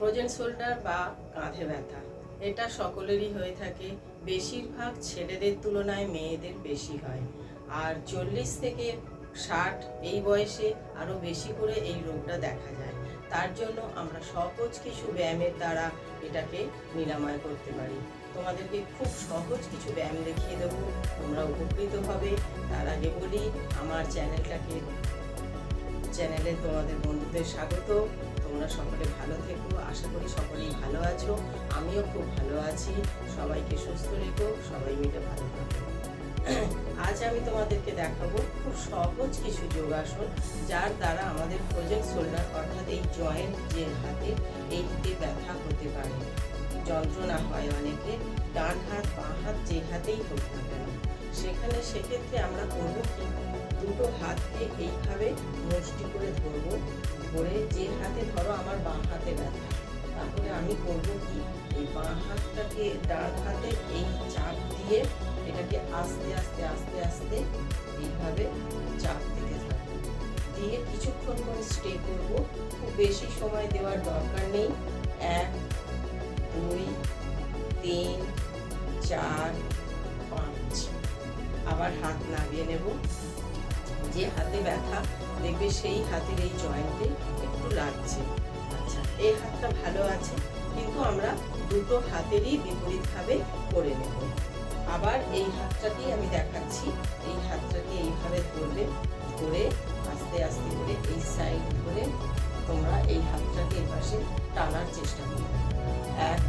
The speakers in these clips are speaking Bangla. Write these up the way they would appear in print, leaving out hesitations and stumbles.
ফ্রোজেন শোল্ডার বা কাঁধে ব্যথা এটা সকলেরই হয়ে থাকে। বেশিরভাগ ছেলেদের তুলনায় মেয়েদের বেশি হয়। আর 40 থেকে 60 এই বয়সে আরও বেশি করে এই রোগটা দেখা যায়। তার জন্য আমরা সহজ কিছু ব্যায়ামের দ্বারা এটাকে নিরাময় করতে পারি। তোমাদেরকে খুব সহজ কিছু ব্যায়াম দেখিয়ে দেবো, তোমরা উপকৃত হবে। তার আগে বলি, আমার চ্যানেলে তোমাদের বন্ধুদের স্বাগত। তোমরা সকলে ভালো থেকো, আশা করি সকলেই ভালো আছো। আমিও খুব ভালো আছি। সবাইকে সুস্থ রেখো, সবাই মিলে ভালো থাকো। আজ আমি তোমাদেরকে দেখাবো খুব সহজ কিছু যোগাসন, যার দ্বারা আমাদের ফ্রোজেন শোল্ডার অর্থাৎ এই জয়েন্ট যে হাতে, এইতে ব্যথা হতে পারে, যন্ত্রণা হয় অনেকে, ডান হাত বাঁ হাত যে হাতেই হোক না কেন। সেক্ষেত্রে আমরা করবো কি, দুটো হাতকে এইভাবে মুষ্টি করে ধরবো। ধরে যে হাতে, ধরো আমার বাঁ হাতে ব্যথা, তাহলে আমি করবো কি, এই বাঁ হাতটাকে ডান হাতে এই চাপ দিয়ে এটাকে আস্তে আস্তে আস্তে আস্তে এইভাবে চাপ দিতে থাকবো। দিয়ে কিছুক্ষণ করে স্টে করবো। খুব বেশি সময় দেওয়ার দরকার নেই। 1 2 3 4 5। আবার হাত নামিয়ে নেব। যে হাতে ব্যথা দেখবে সেই হাতের এই জয়েন্টে একটু লাগছে। আচ্ছা, এই হাতটা ভালো আছে, কিন্তু আমরা দুটো হাতেরই বিপরীতভাবে করে নেব। আবার এই হাতটাকেই আমি দেখাচ্ছি। এই হাতটাকে এইভাবে ধরবে, ধরে আস্তে আস্তে করে এই সাইড ধরে তোমরা এই হাতটাকে এই পাশে টানার চেষ্টা করবে। 1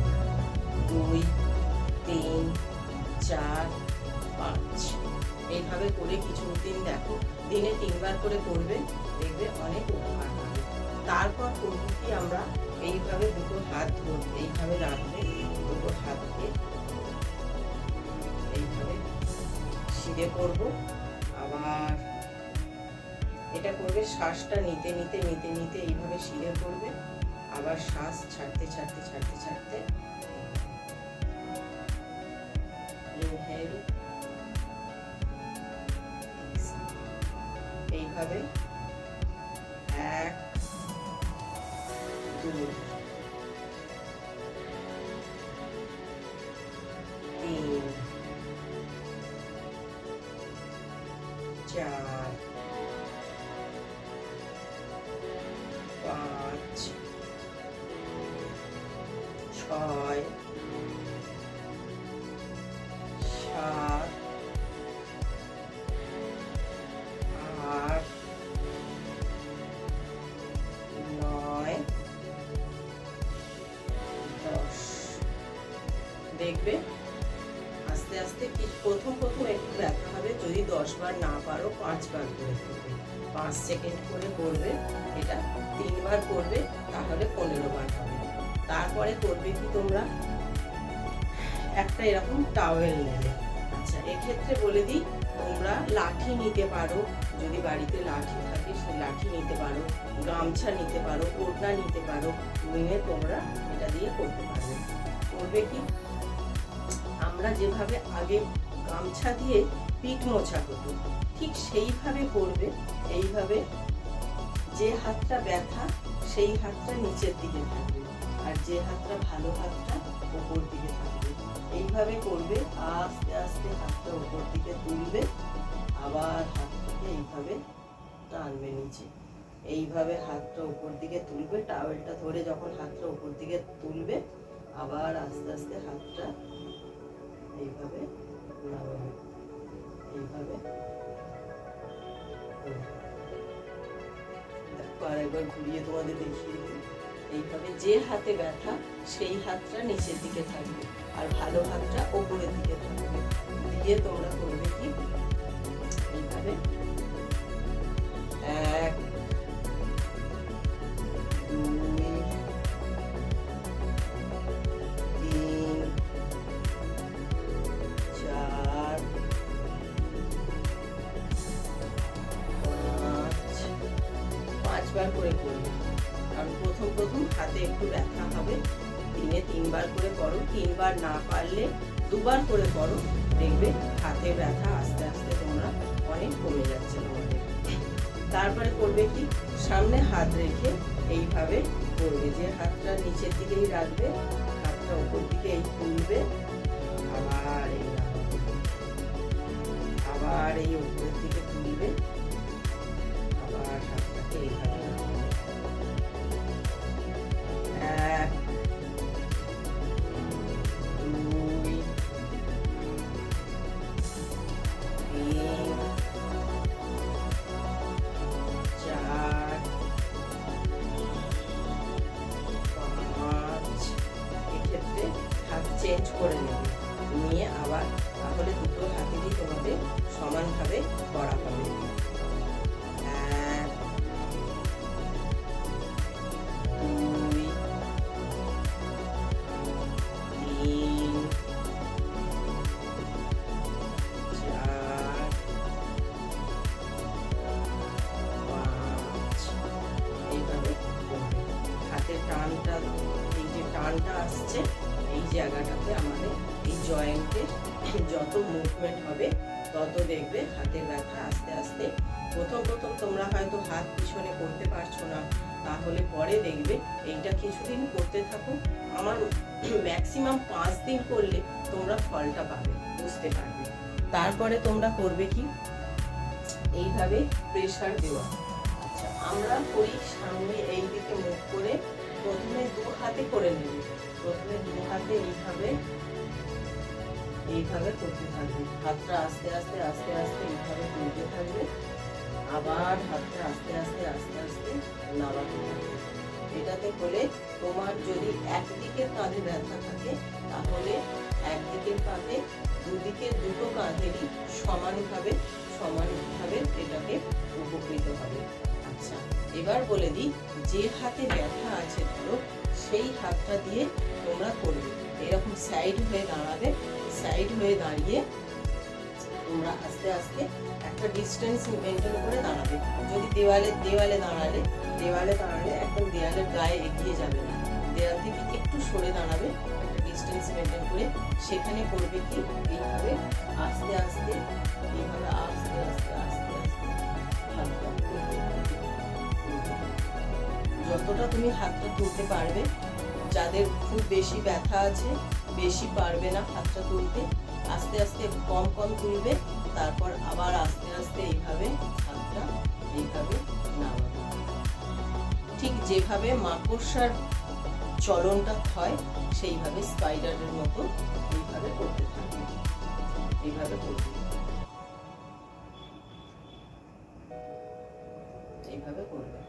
2 3 4 5। এইভাবে করে কিছুদিন দেখো, দিনে 3 বার করে করবে, দেখবে অনেক উপকার হবে। তারপর করবো কি, আমরা এইভাবে দুটো হাত ধরবো, এইভাবে রাখবে, দুটো হাতকে এইভাবে সিধে করবো। আবার এটা করবে, শ্বাসটা নিতে নিতে নিতে নিতে এইভাবে সিধে করবে। আবার শ্বাস ছাড়তে ছাড়তে ছাড়তে ছাড়তে ইনহেল, এইভাবে 1 2 3 4 5 6 7 8 9 10। দেখবে আস্তে আস্তে প্রথম একটু ব্যথা হবে। যদি 10 বার না পারো 5 বার করে করবে, 5 সেকেন্ড করে করবে। এটা 3 বার করবে, তাহলে 15 বার হবে। তারপরে করবে কি, তোমরা একটা এরকম টাওয়েল নেবে। আচ্ছা, এক্ষেত্রে বলে দিই, তোমরা লাঠি নিতে পারো, যদি বাড়িতে লাঠি থাকে সেই লাঠি নিতে পারো, গামছা নিতে পারো, ওড়না নিতে পারো, নিয়ে তোমরা এটা দিয়ে করতে পারবে। করবে কি, আমরা যেভাবে আগে গামছা দিয়ে পিঠ মোছা হতো, ঠিক সেইভাবে করবে। এইভাবে যে হাতটা ব্যথা সেই হাতটা নিচের দিকে থাকবে, আর যে হাতটা ভালো হাতটা উপর দিকে থাকবে। এইভাবে করবে, আস্তে আস্তে হাতটা উপর দিকে তুলবে, আবার হাতটাকে এইভাবে টানবে নিচে। এইভাবে হাতটা উপর দিকে তুলবে, টাওয়েলটা ধরে যখন হাতটা উপর দিকে তুলবে, আবার আস্তে আস্তে হাতটা এইভাবে নামাবে। এইভাবে দেখো, আর একবার ঘুরিয়ে তোমাদের দেখিয়ে দিই। এইভাবে যে হাতে ব্যথা সেই হাতটা নিচের দিকে থাকবে, আর ভালো হাতটা ওপরের দিকে থাকবে। দিয়ে তোমরা করবে কি, এইভাবে 1 2 3 4 5 বার করে করবে। কারণ প্রথম হাতে একটু ব্যথা হবে। দিনে 3 বার করে করো, 3 বার না পারলে 2 বার করে করো। দেখবে হাতে ব্যথা আস্তে আস্তে তোমরা অনেক কমে যাচ্ছে তোমাদের। তারপরে করবে কি, সামনে হাত রেখে এইভাবে করবে, যে হাতটা নিচের দিকেই রাখবে, হাতটা উপর দিকে এই তুলবে, আবার এই আবার এই উপরের দিকে তুলবে, আবার হাতটাকে এইভাবে রাখবে। 1 2 3 4 5। এক্ষেত্রে হাত চেঞ্জ করে নেবে, নিয়ে আবার তাহলে দুটো হাতেরই তোমাদের সমানভাবে করা হবে। 1 2 3 4 5। এইভাবে করবে। হাতের টানটা, এই যে টানটা আসছে এই জায়গাটাতে আমাদের এই জয়েন্টের যত মুভমেন্ট হবে তত দেখবে হাতের ব্যথা আস্তে আস্তে। প্রথম তোমরা হয়তো হাত পিছনে করতে পারছো না, তাহলে পরে দেখবে এইটা কিছুদিন করতে থাকো, আমার ম্যাক্সিমাম 5 দিন করলে তোমরা ফলটা পাবে, বুঝতে পারবে। তারপরে তোমরা করবে কি, এইভাবে প্রেসার দেওয়া। আচ্ছা, আমরা করি সামনে এই দিকে মুখ করে, প্রথমে 2 হাতে করে নেবে, প্রথমে 2 হাতে এইভাবে করতে থাকবে, হাতটা আস্তে আস্তে আস্তে আস্তে এইভাবে তুলতে থাকবে, আবার হাতটা আস্তে আস্তে আস্তে আস্তে নামাতে থাকবে। এটাতে করে তোমার যদি একদিকের কাঁধে ব্যথা থাকে তাহলে একদিকের কাঁধে, দুদিকের দুটো কাঁধেরই সমানভাবে এটাকে উপকৃত হবে। আচ্ছা, এবার বলে দিই, যে হাতে ব্যথা আছে ধরো সেই হাতটা দিয়ে তোমরা করবে। এরকম সাইড হয়ে দাঁড়াবে, সাইড হয়ে দাঁড়িয়ে তোমরা আস্তে আস্তে একটা ডিস্টেন্স মেনটেন করে দাঁড়াবে। যদি দেওয়ালে দাঁড়ালে একদম দেওয়ালের গায়ে এগিয়ে যাবে না, দেওয়াল থেকে একটু সরে দাঁড়াবে, একটা ডিস্টেন্স মেনটেন করে। সেখানে করবে কি, এইভাবে আস্তে আস্তে এইভাবে আস্তে আস্তে আস্তে আস্তে হাতটা তুলতে থাকবে। যতটা তুমি হাতটা তুলতে পারবে, যাদের খুব বেশি ব্যথা আছে, বেশি পারবে না হাতটা তুলতে, আস্তে আস্তে কম কম তুলবে, তারপর আবার আস্তে আস্তে এইভাবে হাতটা এইভাবে নামাবে। ঠিক যেভাবে মাকড়সার চলনটা হয় সেইভাবে স্পাইডারের মতো এইভাবে করতে থাকবে, এইভাবে করবে, এইভাবে করবে।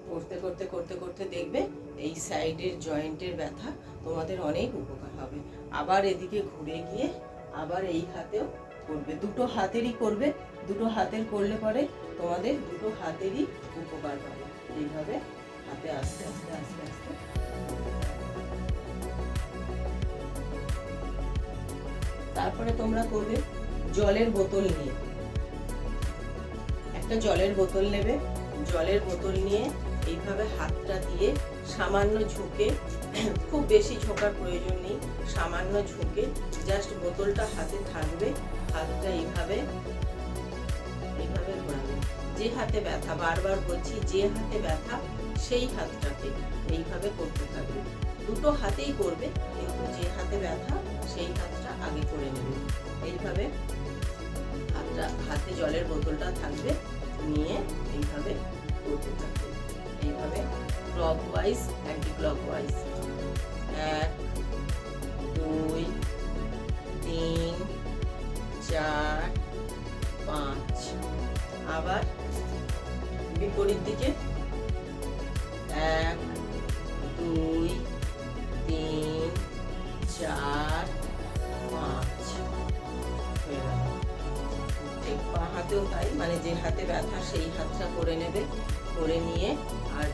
করতে করতে করতে করতে দেখবে এই সাইডের জয়েন্টের ব্যথা তোমাদের অনেক উপকার হবে। আবার এদিকে ঘুরে গিয়ে আবার এই হাতেও করবে, দুটো হাতেরই করবে। দুটো হাতের করলে পরে তোমাদের দুটো হাতেরই উপকার পাবে। এইভাবে হাতে আস্তে আস্তে আস্তে আস্তে। তারপরে তোমরা করবে জলের বোতল নিয়ে, একটা জলের বোতল নেবে, জলের বোতল নিয়ে এইভাবে হাতটা দিয়ে সামান্য ঝুঁকে, খুব বেশি ঝোঁকার প্রয়োজন নেই, সামান্য ঝুঁকে জাস্ট বোতলটা হাতে থাকবে, হাতটা এইভাবে ঘোরাবে। যে হাতে ব্যথা, বারবার বলছি, যে হাতে ব্যথা সেই হাতটাকে এইভাবে করতে থাকবে। দুটো হাতেই করবে, কিন্তু যে হাতে ব্যথা সেই হাতটা আগে করে নেবে। এইভাবে হাতে জলের বোতলটা থাকবে, নিয়ে এইভাবে করতে থাকবে, এইভাবে ক্লকওয়াইজ অ্যান্টি ক্লকওয়াইজ। 1 2 3 4 5। আবার বিপরীত দিকে 1 2 3 4 5 হয়ে গেল। ঠিক বাঁ হাতেও তাই, মানে যে হাতে ব্যথা সেই হাতটা করে নেবে, করে নিয়ে আর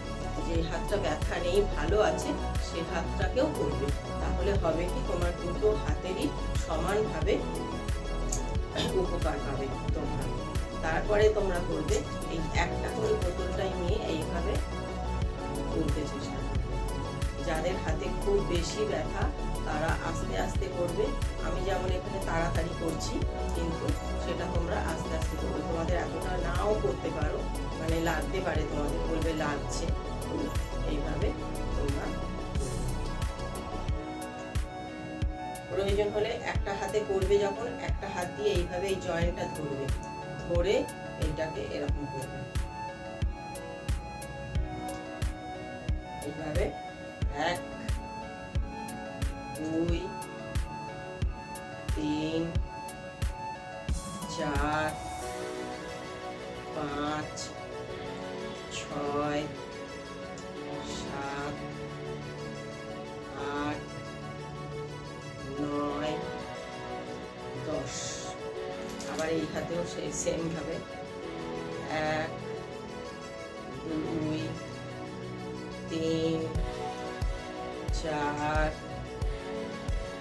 যে হাতটা ব্যথা নেই, ভালো আছে, সে হাতটাকেও করবে। তাহলে হবে কি, তোমার দুটো হাতেরই সমানভাবে উপকার পাবে তোমরা। তারপরে তোমরা করবে এই একটা করে বোতলটাই নিয়ে এইভাবে তুলতে চেষ্টা করবে। যাদের হাতে খুব বেশি ব্যথা তারা আস্তে আস্তে করবে। আমি যেমন এখানে তাড়াতাড়ি করছি, কিন্তু সেটা তোমরা আস্তে আস্তে করবে। তোমাদের এতটা নাও করতে পারো, মানে লাগতে পারে, তোমাদের বলবে লাগছে, এইভাবে তোমরা প্রয়োজন হলে একটা হাতে করবে, যখন একটা হাত দিয়ে এইভাবে এই জয়েন্টটা ধরবে, ধরে এইটাকে এরকম করবে, এইভাবে 1 2 3 4 5 6 7 8 9 10। আবার এই হাতেও সেই সেম ভাবে 1 2 3 4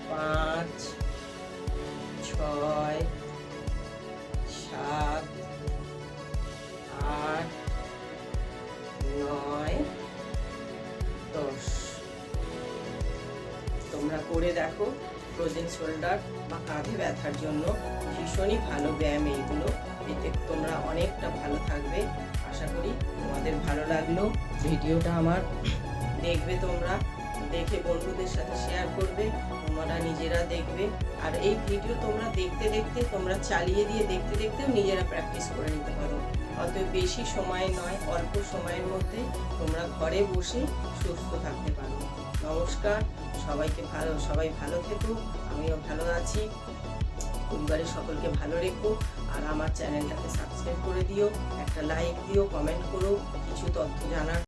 5 6 7 8 9 10। তোমরা করে দেখো, ফ্রোজেন শোল্ডার বা কাঁধে ব্যথার জন্য ভীষণই ভালো ব্যায়াম এইগুলো। এতে তোমরা অনেকটা ভালো থাকবে। আশা করি তোমাদের ভালো লাগলো ভিডিওটা আমার। দেখবে তোমরা, দেখে বন্ধুদের সাথে শেয়ার করবে, তোমরা নিজেরা দেখবে। আর এই ভিডিও তোমরা দেখতে দেখতে, তোমরা চালিয়ে দিয়ে দেখতে দেখতেও নিজেরা প্র্যাকটিস করে নিতে পারো। অত বেশি সময় নয়, অল্প সময়ের মধ্যে তোমরা ঘরে বসে সুস্থ থাকতে পারো। নমস্কার, সবাই ভালো থেকো, আমিও ভালো আছি। পরিবারের সকলকে ভালো রেখো। আর আমার চ্যানেলটাকে সাবস্ক্রাইব করে দিও, একটা লাইক দিও, কমেন্ট করো, কিছু তথ্য জানার